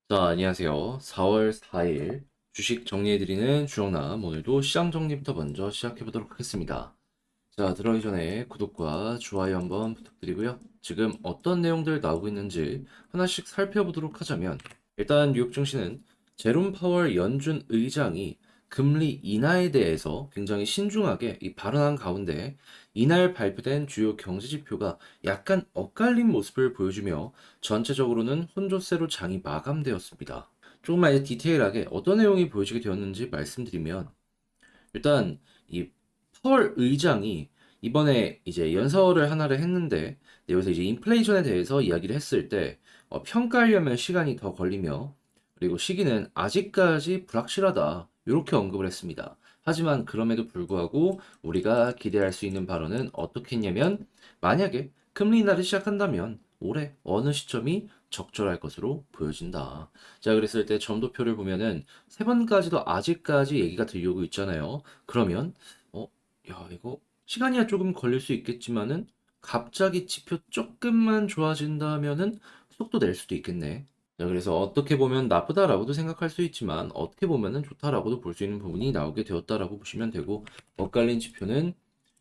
자, 안녕하세요. 4월 4일 주식 정리해드리는 주영남. 오늘도 시장 정리부터 먼저 시작해보도록 하겠습니다. 자, 들어가기 전에 구독과 좋아요 한번 부탁드리고요. 지금 어떤 내용들 나오고 있는지 하나씩 살펴보도록 하자면, 일단 뉴욕 증시는 제롬 파월 연준 의장이 금리 인하에 대해서 굉장히 신중하게 발언한 가운데 이날 발표된 주요 경제 지표가 약간 엇갈린 모습을 보여주며 전체적으로는 혼조세로 장이 마감되었습니다. 조금만 이제 디테일하게 어떤 내용이 보여지게 되었는지 말씀드리면, 일단 이 파월 의장이 이번에 이제 연설을 하나를 했는데, 여기서 이제 인플레이션에 대해서 이야기를 했을 때 평가하려면 시간이 더 걸리며, 그리고 시기는 아직까지 불확실하다, 이렇게 언급을 했습니다. 하지만 그럼에도 불구하고 우리가 기대할 수 있는 발언은 어떻게 했냐면, 만약에 금리 인하를 시작한다면 올해 어느 시점이 적절할 것으로 보여진다. 자, 그랬을 때 점도표를 보면은 세 번까지도 아직까지 얘기가 들려오고 있잖아요. 그러면 어, 야, 이거 시간이야 조금 걸릴 수 있겠지만은 갑자기 지표 조금만 좋아진다면은 속도 낼 수도 있겠네. 자, 그래서 어떻게 보면 나쁘다라고도 생각할 수 있지만 어떻게 보면은 좋다라고도 볼 수 있는 부분이 나오게 되었다라고 보시면 되고, 엇갈린 지표는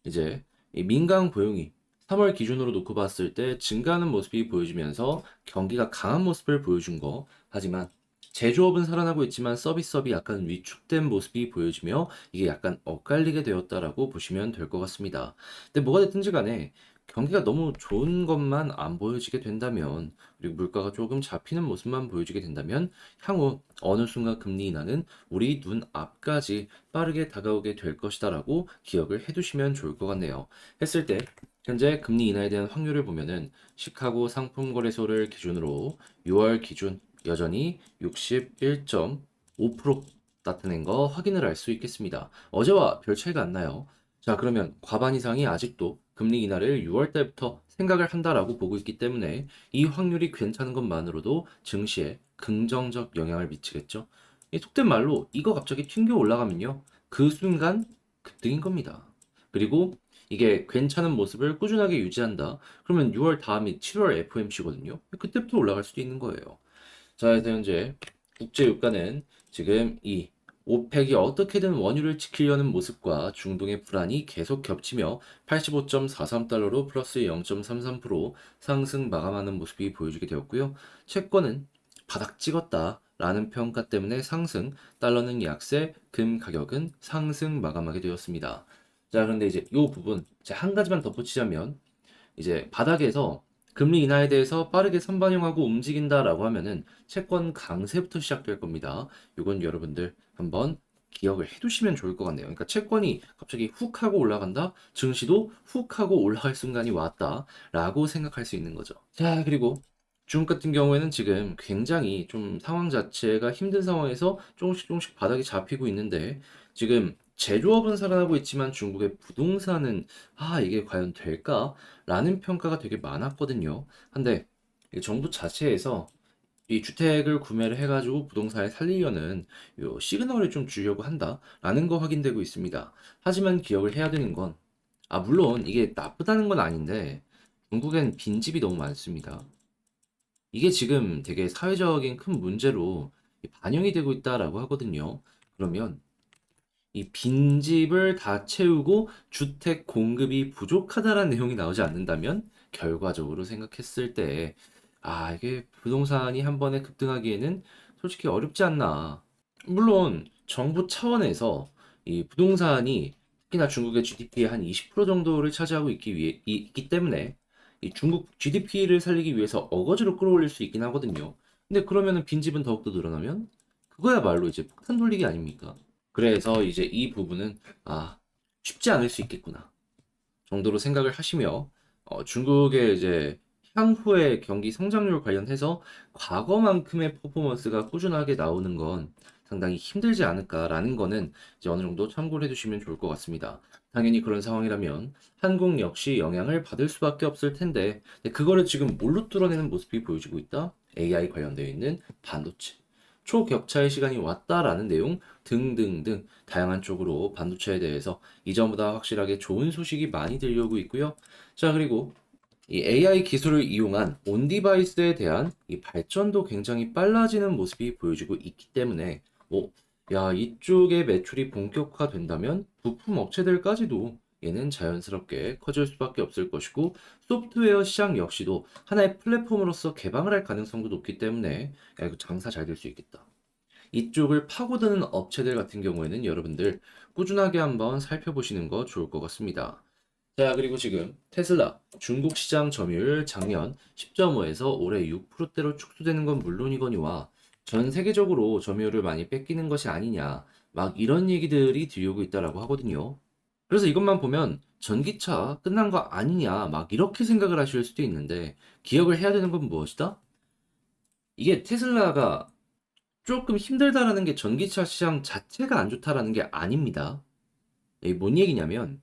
이제 이 민간 고용이 3월 기준으로 놓고 봤을 때 증가하는 모습이 보여지면서 경기가 강한 모습을 보여준 거. 하지만 제조업은 살아나고 있지만 서비스업이 약간 위축된 모습이 보여지며 이게 약간 엇갈리게 되었다라고 보시면 될 것 같습니다. 근데 뭐가 됐든지 간에 경기가 너무 좋은 것만 안 보여지게 된다면, 그리고 물가가 조금 잡히는 모습만 보여지게 된다면 향후 어느 순간 금리 인하는 우리 눈 앞까지 빠르게 다가오게 될 것이다라고 기억을 해두시면 좋을 것 같네요. 했을 때 현재 금리 인하에 대한 확률을 보면은 시카고 상품거래소를 기준으로 6월 기준 여전히 61.5% 나타낸 거 확인을 할 수 있겠습니다. 어제와 별 차이가 안 나요. 자, 그러면 과반 이상이 아직도 금리 인하를 6월 달부터 생각을 한다라고 보고 있기 때문에 이 확률이 괜찮은 것만으로도 증시에 긍정적 영향을 미치겠죠. 이 속된 말로 이거 갑자기 튕겨 올라가면요, 그 순간 급등인 겁니다. 그리고 이게 괜찮은 모습을 꾸준하게 유지한다. 그러면 6월 다음이 7월 FOMC거든요. 그때부터 올라갈 수도 있는 거예요. 자, 그래서 현재 국제 유가는 지금 이 오펙이 어떻게든 원유를 지키려는 모습과 중동의 불안이 계속 겹치며 85.43달러로 플러스 0.33% 상승 마감하는 모습이 보여지게 되었고요. 채권은 바닥 찍었다라는 평가 때문에 상승, 달러는 약세, 금 가격은 상승 마감하게 되었습니다. 자, 그런데 이제 이 부분, 한 가지만 덧붙이자면, 이제 바닥에서 금리 인하에 대해서 빠르게 선반영하고 움직인다라고 하면은 채권 강세부터 시작될 겁니다. 이건 여러분들 한번 기억을 해두시면 좋을 것 같네요. 그러니까 채권이 갑자기 훅 하고 올라간다, 증시도 훅 하고 올라갈 순간이 왔다라고 생각할 수 있는 거죠. 자, 그리고 중국 같은 경우에는 지금 굉장히 좀 상황 자체가 힘든 상황에서 조금씩 조금씩 바닥이 잡히고 있는데, 지금 제조업은 살아나고 있지만 중국의 부동산은 이게 과연 될까? 라는 평가가 되게 많았거든요. 근데 이 정부 자체에서 이 주택을 구매를 해가지고 부동산을 살리려는 요 시그널을 좀 주려고 한다라는 거 확인되고 있습니다. 하지만 기억을 해야 되는 건, 물론 이게 나쁘다는 건 아닌데 중국엔 빈집이 너무 많습니다. 이게 지금 되게 사회적인 큰 문제로 반영이 되고 있다라고 하거든요. 그러면 이 빈집을 다 채우고 주택 공급이 부족하다라는 내용이 나오지 않는다면, 결과적으로 생각했을 때 이게 부동산이 한 번에 급등하기에는 솔직히 어렵지 않나. 물론 정부 차원에서 이 부동산이 특히나 중국의 GDP의 한 20% 정도를 차지하고 있기 때문에 이 중국 GDP를 살리기 위해서 어거지로 끌어올릴 수 있긴 하거든요. 근데 그러면은 빈집은 더욱더 늘어나면 그거야말로 이제 폭탄 돌리기 아닙니까? 그래서 이제 이 부분은 쉽지 않을 수 있겠구나 정도로 생각을 하시며, 중국의 이제 향후의 경기 성장률 관련해서 과거만큼의 퍼포먼스가 꾸준하게 나오는 건 상당히 힘들지 않을까라는 거는 이제 어느 정도 참고를 해두시면 좋을 것 같습니다. 당연히 그런 상황이라면 한국 역시 영향을 받을 수밖에 없을 텐데, 근데 그거를 지금 뭘로 뚫어내는 모습이 보여지고 있다? AI 관련되어 있는 반도체. 초격차의 시간이 왔다라는 내용 등등등 다양한 쪽으로 반도체에 대해서 이전보다 확실하게 좋은 소식이 많이 들려오고 있고요. 자, 그리고 이 AI 기술을 이용한 온 디바이스에 대한 이 발전도 굉장히 빨라지는 모습이 보여지고 있기 때문에 야, 이쪽의 매출이 본격화된다면 부품 업체들까지도 얘는 자연스럽게 커질 수밖에 없을 것이고 소프트웨어 시장 역시도 하나의 플랫폼으로서 개방을 할 가능성도 높기 때문에 야, 이거 장사 잘 될 수 있겠다. 이쪽을 파고드는 업체들 같은 경우에는 여러분들 꾸준하게 한번 살펴보시는 거 좋을 것 같습니다. 자, 그리고 지금 테슬라 중국 시장 점유율 작년 10.5에서 올해 6%대로 축소되는 건 물론이거니와 전 세계적으로 점유율을 많이 뺏기는 것이 아니냐, 막 이런 얘기들이 들려오고 있다라고 하거든요. 그래서 이것만 보면 전기차 끝난 거 아니냐, 막 이렇게 생각을 하실 수도 있는데 기억을 해야 되는 건 무엇이다? 이게 테슬라가 조금 힘들다라는 게 전기차 시장 자체가 안 좋다라는 게 아닙니다. 이게 뭔 얘기냐면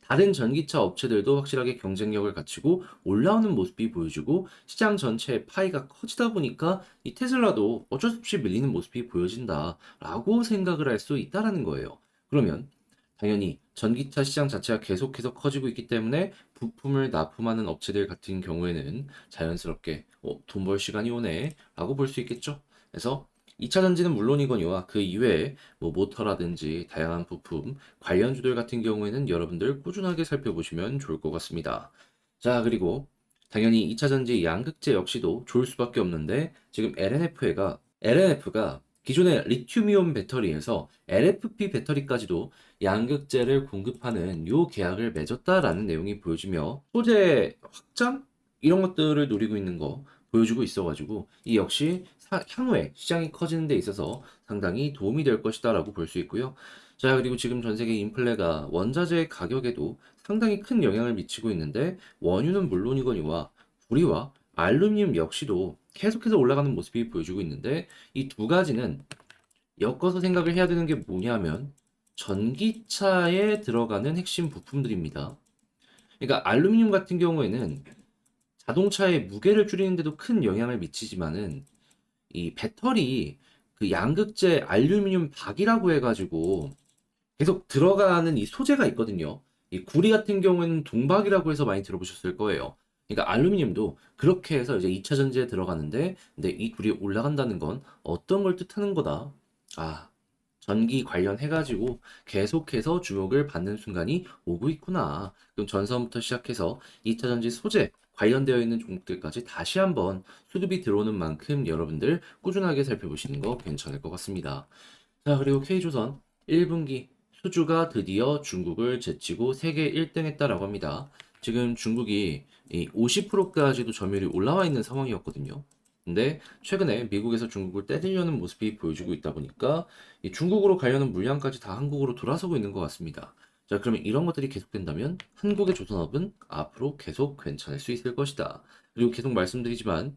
다른 전기차 업체들도 확실하게 경쟁력을 갖추고 올라오는 모습이 보여지고 시장 전체의 파이가 커지다 보니까 이 테슬라도 어쩔 수 없이 밀리는 모습이 보여진다라고 생각을 할 수 있다라는 거예요. 그러면 당연히 전기차 시장 자체가 계속해서 커지고 있기 때문에 부품을 납품하는 업체들 같은 경우에는 자연스럽게 돈 벌 시간이 오네 라고 볼 수 있겠죠. 그래서 2차 전지는 물론이거니와 그 이외에 뭐 모터라든지 다양한 부품, 관련주들 같은 경우에는 여러분들 꾸준하게 살펴보시면 좋을 것 같습니다. 자, 그리고 당연히 2차 전지 양극재 역시도 좋을 수밖에 없는데 지금 LNF가 기존의 리튬이온 배터리에서 LFP 배터리까지도 양극재를 공급하는 요 계약을 맺었다라는 내용이 보여지며 소재 확장 이런 것들을 노리고 있는 거 보여주고 있어가지고 이 역시 향후에 시장이 커지는 데 있어서 상당히 도움이 될 것이다라고 볼 수 있고요. 자, 그리고 지금 전 세계 인플레가 원자재 가격에도 상당히 큰 영향을 미치고 있는데 원유는 물론이거니와 구리와 알루미늄 역시도 계속해서 올라가는 모습이 보여주고 있는데 이 두 가지는 엮어서 생각을 해야 되는 게 뭐냐면 전기차에 들어가는 핵심 부품들입니다. 그러니까 알루미늄 같은 경우에는 자동차의 무게를 줄이는데도 큰 영향을 미치지만은 이 배터리 그 양극재 알루미늄 박이라고 해가지고 계속 들어가는 이 소재가 있거든요. 이 구리 같은 경우에는 동박이라고 해서 많이 들어보셨을 거예요. 그러니까 알루미늄도 그렇게 해서 이제 2차 전지에 들어가는데 근데 이 굴이 올라간다는 건 어떤 걸 뜻하는 거다. 아, 전기 관련해가지고 계속해서 주목을 받는 순간이 오고 있구나. 그럼 전선부터 시작해서 2차 전지 소재 관련되어 있는 종목들까지 다시 한번 수급이 들어오는 만큼 여러분들 꾸준하게 살펴보시는 거 괜찮을 것 같습니다. 자, 그리고 K조선 1분기 수주가 드디어 중국을 제치고 세계 1등 했다라고 합니다. 지금 중국이 50%까지도 점유율이 올라와 있는 상황이었거든요. 근데 최근에 미국에서 중국을 떼들려는 모습이 보여지고 있다 보니까 이 중국으로 가려는 물량까지 다 한국으로 돌아서고 있는 것 같습니다. 자, 그러면 이런 것들이 계속된다면 한국의 조선업은 앞으로 계속 괜찮을 수 있을 것이다. 그리고 계속 말씀드리지만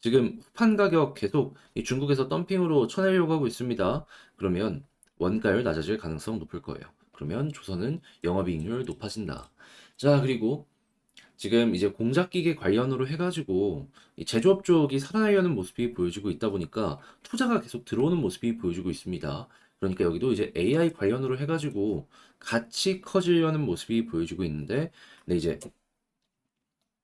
지금 후판 가격 계속 이 중국에서 덤핑으로 쳐내려고 하고 있습니다. 그러면 원가율 낮아질 가능성 높을 거예요. 그러면 조선은 영업이익률 높아진다. 자, 그리고 지금 이제 공작기계 관련으로 해가지고 이 제조업 쪽이 살아나려는 모습이 보여지고 있다 보니까 투자가 계속 들어오는 모습이 보여지고 있습니다. 그러니까 여기도 이제 AI 관련으로 해가지고 같이 커지려는 모습이 보여지고 있는데, 근데 이제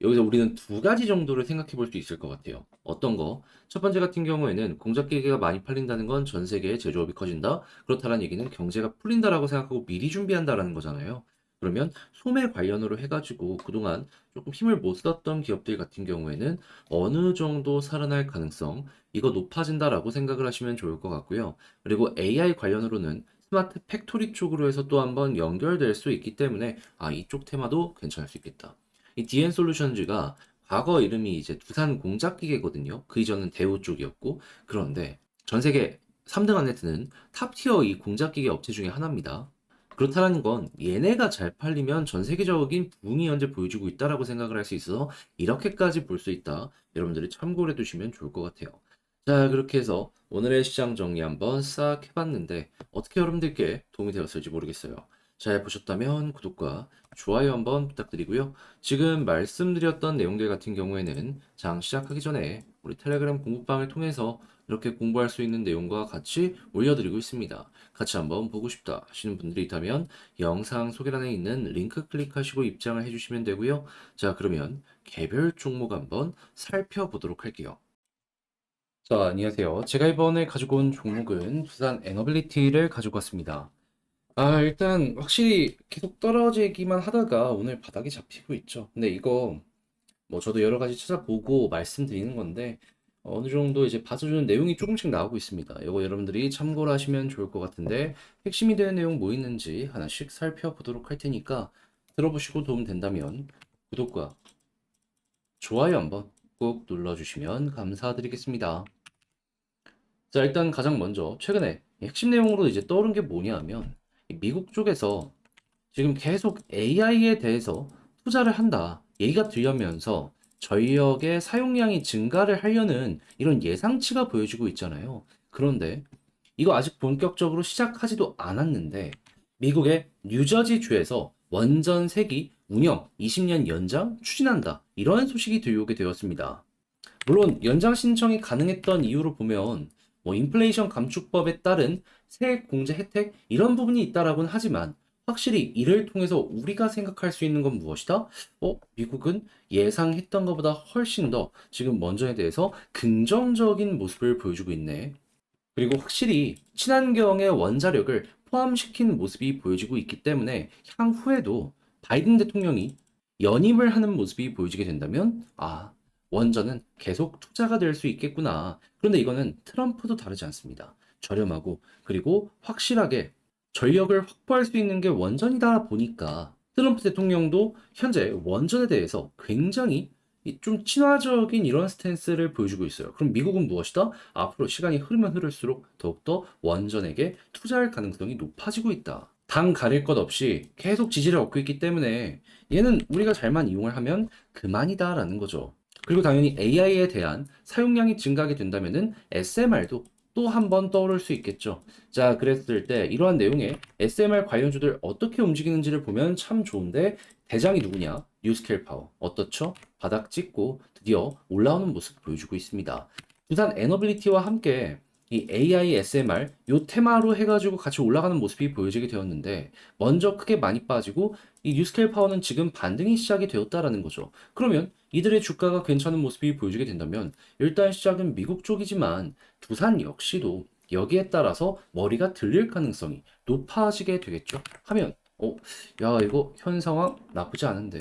여기서 우리는 두 가지 정도를 생각해 볼 수 있을 것 같아요. 어떤 거? 첫 번째 같은 경우에는 공작기계가 많이 팔린다는 건 전 세계의 제조업이 커진다. 그렇다는 얘기는 경제가 풀린다라고 생각하고 미리 준비한다라는 거잖아요. 그러면 소매 관련으로 해가지고 그동안 조금 힘을 못 썼던 기업들 같은 경우에는 어느 정도 살아날 가능성, 이거 높아진다라고 생각을 하시면 좋을 것 같고요. 그리고 AI 관련으로는 스마트 팩토리 쪽으로 해서 또 한번 연결될 수 있기 때문에 이쪽 테마도 괜찮을 수 있겠다. 이 DN솔루션즈가 과거 이름이 이제 두산 공작기계거든요. 그 이전은 대우 쪽이었고, 그런데 전 세계 3등 안에 드는 탑티어 이 공작기계 업체 중에 하나입니다. 그렇다는 건 얘네가 잘 팔리면 전 세계적인 부흥이 현재 보여주고 있다라고 생각을 할 수 있어서 이렇게까지 볼 수 있다. 여러분들이 참고를 해두시면 좋을 것 같아요. 자, 그렇게 해서 오늘의 시장 정리 한번 싹 해봤는데 어떻게 여러분들께 도움이 되었을지 모르겠어요. 잘 보셨다면 구독과 좋아요 한번 부탁드리고요. 지금 말씀드렸던 내용들 같은 경우에는 장 시작하기 전에 우리 텔레그램 공부방을 통해서 이렇게 공부할 수 있는 내용과 같이 올려드리고 있습니다. 같이 한번 보고 싶다 하시는 분들이 있다면 영상 소개란에 있는 링크 클릭하시고 입장을 해주시면 되고요. 자, 그러면 개별 종목 한번 살펴보도록 할게요. 자, 안녕하세요. 제가 이번에 가지고 온 종목은 두산 에너빌리티를 가지고 왔습니다. 일단 확실히 계속 떨어지기만 하다가 오늘 바닥이 잡히고 있죠. 근데 이거 뭐 저도 여러 가지 찾아보고 말씀드리는 건데 어느 정도 이제 봐주는 내용이 조금씩 나오고 있습니다. 이거 여러분들이 참고를 하시면 좋을 것 같은데 핵심이 되는 내용 뭐 있는지 하나씩 살펴보도록 할 테니까 들어보시고 도움 된다면 구독과 좋아요 한번 꼭 눌러주시면 감사드리겠습니다. 자, 일단 가장 먼저 최근에 핵심 내용으로 이제 떠오른 게 뭐냐면 미국 쪽에서 지금 계속 AI에 대해서 투자를 한다 얘기가 들려면서 전력의 사용량이 증가를 하려는 이런 예상치가 보여지고 있잖아요. 그런데 이거 아직 본격적으로 시작하지도 않았는데 미국의 뉴저지 주에서 원전 3기 운영 20년 연장 추진한다 이런 소식이 들려오게 되었습니다. 물론 연장 신청이 가능했던 이유로 보면 뭐 인플레이션 감축법에 따른 세액 공제 혜택 이런 부분이 있다라고는 하지만 확실히 이를 통해서 우리가 생각할 수 있는 건 무엇이다? 미국은 예상했던 것보다 훨씬 더 지금 원전에 대해서 긍정적인 모습을 보여주고 있네. 그리고 확실히 친환경의 원자력을 포함시킨 모습이 보여지고 있기 때문에 향후에도 바이든 대통령이 연임을 하는 모습이 보여지게 된다면 원전은 계속 투자가 될 수 있겠구나. 그런데 이거는 트럼프도 다르지 않습니다. 저렴하고 그리고 확실하게 전력을 확보할 수 있는 게 원전이다 보니까 트럼프 대통령도 현재 원전에 대해서 굉장히 좀 친화적인 이런 스탠스를 보여주고 있어요. 그럼 미국은 무엇이다? 앞으로 시간이 흐르면 흐를수록 더욱더 원전에게 투자할 가능성이 높아지고 있다. 당 가릴 것 없이 계속 지지를 얻고 있기 때문에 얘는 우리가 잘만 이용을 하면 그만이다라는 거죠. 그리고 당연히 AI에 대한 사용량이 증가하게 된다면은 SMR도 또 한 번 떠오를 수 있겠죠. 자, 그랬을 때 이러한 내용의 SMR 관련주들 어떻게 움직이는지를 보면 참 좋은데 대장이 누구냐? 뉴스케일 파워. 어떻죠? 바닥 찍고 드디어 올라오는 모습 보여주고 있습니다. 두산 에너빌리티와 함께 이 AI, SMR 요 테마로 해가지고 같이 올라가는 모습이 보여지게 되었는데 먼저 크게 많이 빠지고 이 뉴스케일 파워는 지금 반등이 시작이 되었다라는 거죠. 그러면 이들의 주가가 괜찮은 모습이 보여지게 된다면 일단 시작은 미국 쪽이지만 두산 역시도 여기에 따라서 머리가 들릴 가능성이 높아지게 되겠죠. 하면 야 이거 현 상황 나쁘지 않은데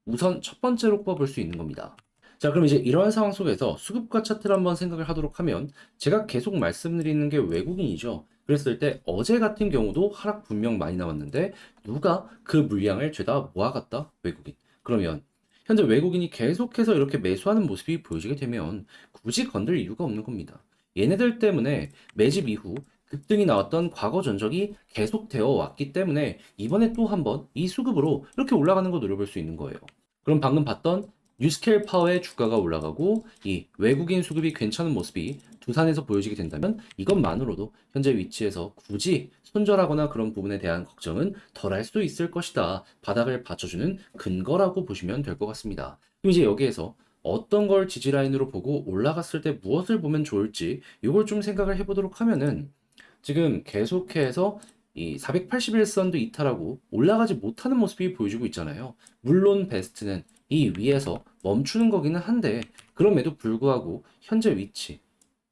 우선 첫 번째로 꼽을 수 있는 겁니다. 자, 그럼 이제 이러한 상황 속에서 수급과 차트를 한번 생각을 하도록 하면 제가 계속 말씀드리는 게 외국인이죠. 그랬을 때 어제 같은 경우도 하락 분명 많이 나왔는데 누가 그 물량을 죄다 모아갔다? 외국인. 그러면 현재 외국인이 계속해서 이렇게 매수하는 모습이 보여지게 되면 굳이 건들 이유가 없는 겁니다. 얘네들 때문에 매집 이후 급등이 나왔던 과거 전적이 계속되어 왔기 때문에 이번에 또 한번 이 수급으로 이렇게 올라가는 거 노려볼 수 있는 거예요. 그럼 방금 봤던 뉴스케일 파워의 주가가 올라가고 이 외국인 수급이 괜찮은 모습이 두산에서 보여지게 된다면 이것만으로도 현재 위치에서 굳이 손절하거나 그런 부분에 대한 걱정은 덜 할 수 있을 것이다. 바닥을 받쳐주는 근거라고 보시면 될 것 같습니다. 그럼 이제 여기에서 어떤 걸 지지라인으로 보고 올라갔을 때 무엇을 보면 좋을지 이걸 좀 생각을 해보도록 하면은 지금 계속해서 이 481선도 이탈하고 올라가지 못하는 모습이 보여지고 있잖아요. 물론 베스트는 이 위에서 멈추는 거기는 한데 그럼에도 불구하고 현재 위치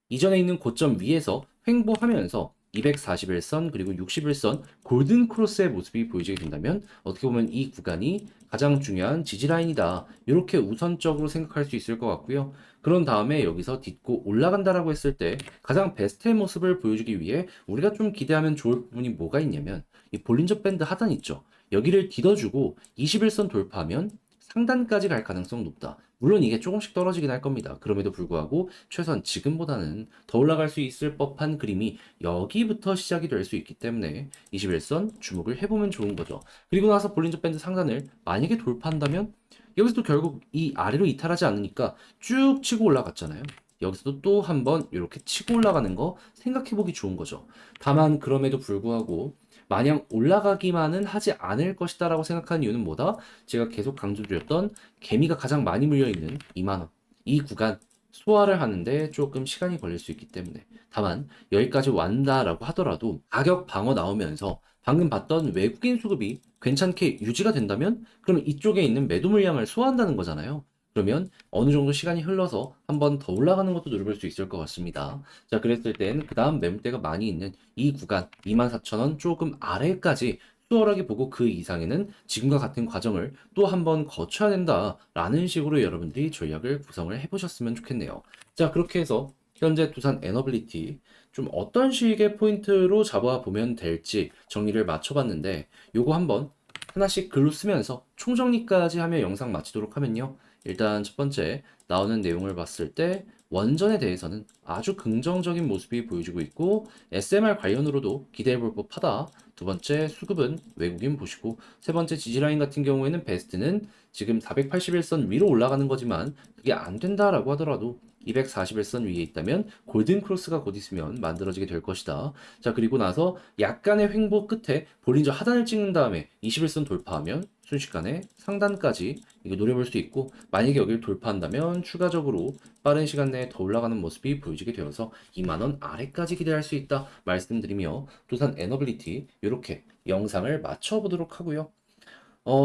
이전에 있는 고점 위에서 횡보하면서 241선 그리고 61선 골든 크로스의 모습이 보여지게 된다면 어떻게 보면 이 구간이 가장 중요한 지지 라인이다. 이렇게 우선적으로 생각할 수 있을 것 같고요. 그런 다음에 여기서 딛고 올라간다라고 했을 때 가장 베스트의 모습을 보여주기 위해 우리가 좀 기대하면 좋을 부분이 뭐가 있냐면 이 볼린저 밴드 하단 있죠. 여기를 딛어주고 21선 돌파하면 상단까지 갈 가능성 높다. 물론 이게 조금씩 떨어지긴 할 겁니다. 그럼에도 불구하고 최소한 지금보다는 더 올라갈 수 있을 법한 그림이 여기부터 시작이 될 수 있기 때문에 21선 주목을 해보면 좋은 거죠. 그리고 나서 볼린저 밴드 상단을 만약에 돌파한다면 여기서도 결국 이 아래로 이탈하지 않으니까 쭉 치고 올라갔잖아요. 여기서도 또 한번 이렇게 치고 올라가는 거 생각해보기 좋은 거죠. 다만 그럼에도 불구하고 마냥 올라가기만은 하지 않을 것이다라고 생각하는 이유는 뭐다? 제가 계속 강조드렸던 개미가 가장 많이 물려있는 2만 원. 이 구간 소화를 하는데 조금 시간이 걸릴 수 있기 때문에. 다만 여기까지 완다라고 하더라도 가격 방어 나오면서 방금 봤던 외국인 수급이 괜찮게 유지가 된다면 그럼 이쪽에 있는 매도 물량을 소화한다는 거잖아요. 그러면 어느 정도 시간이 흘러서 한 번 더 올라가는 것도 노려볼 수 있을 것 같습니다. 자, 그랬을 땐 그 다음 매물대가 많이 있는 이 구간 24,000원 조금 아래까지 수월하게 보고 그 이상에는 지금과 같은 과정을 또 한 번 거쳐야 된다라는 식으로 여러분들이 전략을 구성을 해보셨으면 좋겠네요. 자, 그렇게 해서 현재 두산 에너빌리티 좀 어떤 식의 포인트로 잡아보면 될지 정리를 맞춰봤는데 요거 한번 하나씩 글로 쓰면서 총정리까지 하며 영상 마치도록 하면요. 일단 첫 번째 나오는 내용을 봤을 때 원전에 대해서는 아주 긍정적인 모습이 보여지고 있고 SMR 관련으로도 기대해볼 법하다. 두 번째 수급은 외국인 보시고 세 번째 지지라인 같은 경우에는 베스트는 지금 481선 위로 올라가는 거지만 그게 안 된다라고 하더라도 241선 위에 있다면 골든 크로스가 곧 있으면 만들어지게 될 것이다. 자, 그리고 나서 약간의 횡보 끝에 볼린저 하단을 찍는 다음에 21선 돌파하면 순식간에 상단까지 이거 노려볼 수 있고 만약에 여기를 돌파한다면 추가적으로 빠른 시간 내에 더 올라가는 모습이 보여지게 되어서 2만원 아래까지 기대할 수 있다 말씀드리며 두산 에너빌리티 이렇게 영상을 마쳐보도록 하고요.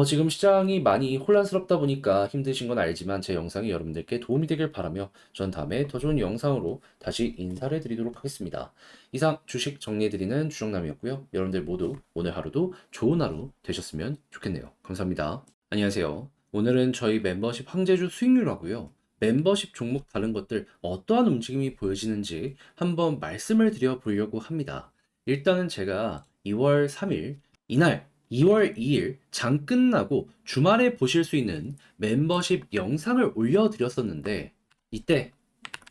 지금 시장이 많이 혼란스럽다 보니까 힘드신 건 알지만 제 영상이 여러분들께 도움이 되길 바라며 전 다음에 더 좋은 영상으로 다시 인사를 드리도록 하겠습니다. 이상 주식 정리해드리는 주정남이었고요. 여러분들 모두 오늘 하루도 좋은 하루 되셨으면 좋겠네요. 감사합니다. 안녕하세요. 오늘은 저희 멤버십 황제주 수익률하고요. 멤버십 종목 다른 것들 어떠한 움직임이 보여지는지 한번 말씀을 드려 보려고 합니다. 일단은 제가 2월 3일 이날 2월 2일 장 끝나고 주말에 보실 수 있는 멤버십 영상을 올려드렸었는데 이때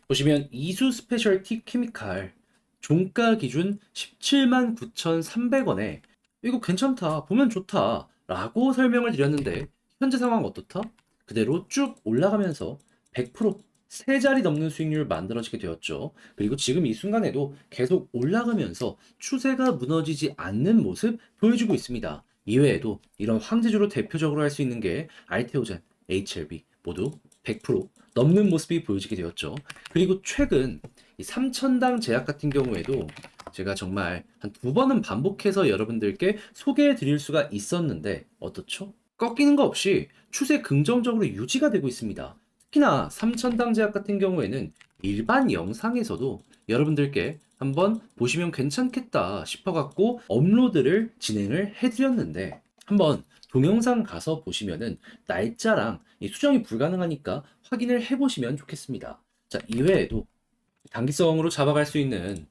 보시면 이수 스페셜티 케미칼 종가 기준 17만 9,300원에 이거 괜찮다 보면 좋다 라고 설명을 드렸는데 현재 상황 어떻다? 그대로 쭉 올라가면서 100%세 자리 넘는 수익률 만들어지게 되었죠. 그리고 지금 이 순간에도 계속 올라가면서 추세가 무너지지 않는 모습 보여주고 있습니다. 이외에도 이런 황제주로 대표적으로 할 수 있는 게 알테오젠, HLB 모두 100% 넘는 모습이 보여지게 되었죠. 그리고 최근 이 삼천당 제약 같은 경우에도 제가 정말 한 두 번은 반복해서 여러분들께 소개해 드릴 수가 있었는데 어떻죠? 꺾이는 거 없이 추세 긍정적으로 유지가 되고 있습니다. 특히나 삼천당 제약 같은 경우에는 일반 영상에서도 여러분들께 한번 보시면 괜찮겠다 싶어갖고 업로드를 진행을 해드렸는데 한번 동영상 가서 보시면은 날짜랑 이 수정이 불가능하니까 확인을 해보시면 좋겠습니다. 자, 이외에도 단기성으로 잡아갈 수 있는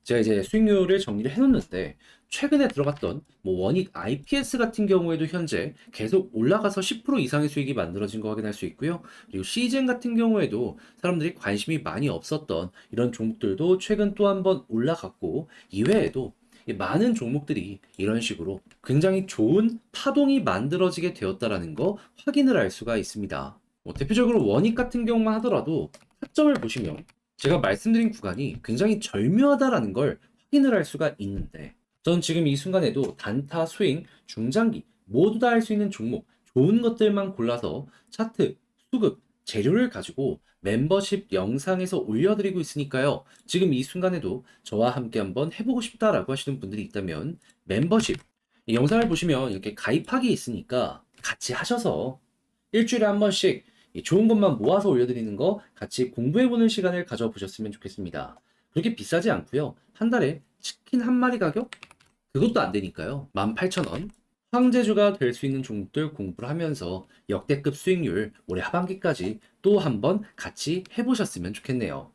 제가 이제 수익률을 정리를 해놓는데 최근에 들어갔던 뭐 원익 IPS 같은 경우에도 현재 계속 올라가서 10% 이상의 수익이 만들어진 거 확인할 수 있고요. 그리고 시젠 같은 경우에도 사람들이 관심이 많이 없었던 이런 종목들도 최근 또 한 번 올라갔고 이외에도 이 많은 종목들이 이런 식으로 굉장히 좋은 파동이 만들어지게 되었다라는 거 확인을 할 수가 있습니다. 뭐 대표적으로 원익 같은 경우만 하더라도 타점을 보시면 제가 말씀드린 구간이 굉장히 절묘하다라는 걸 확인을 할 수가 있는데 전 지금 이 순간에도 단타, 스윙, 중장기 모두 다 할 수 있는 종목 좋은 것들만 골라서 차트, 수급, 재료를 가지고 멤버십 영상에서 올려드리고 있으니까요. 지금 이 순간에도 저와 함께 한번 해보고 싶다라고 하시는 분들이 있다면 멤버십 이 영상을 보시면 이렇게 가입하기 있으니까 같이 하셔서 일주일에 한 번씩 이 좋은 것만 모아서 올려드리는 거 같이 공부해보는 시간을 가져보셨으면 좋겠습니다. 그렇게 비싸지 않고요. 한 달에 치킨 한 마리 가격? 그것도 안 되니까요. 18,000원. 황제주가 될 수 있는 종목들 공부를 하면서 역대급 수익률 올해 하반기까지 또 한번 같이 해보셨으면 좋겠네요.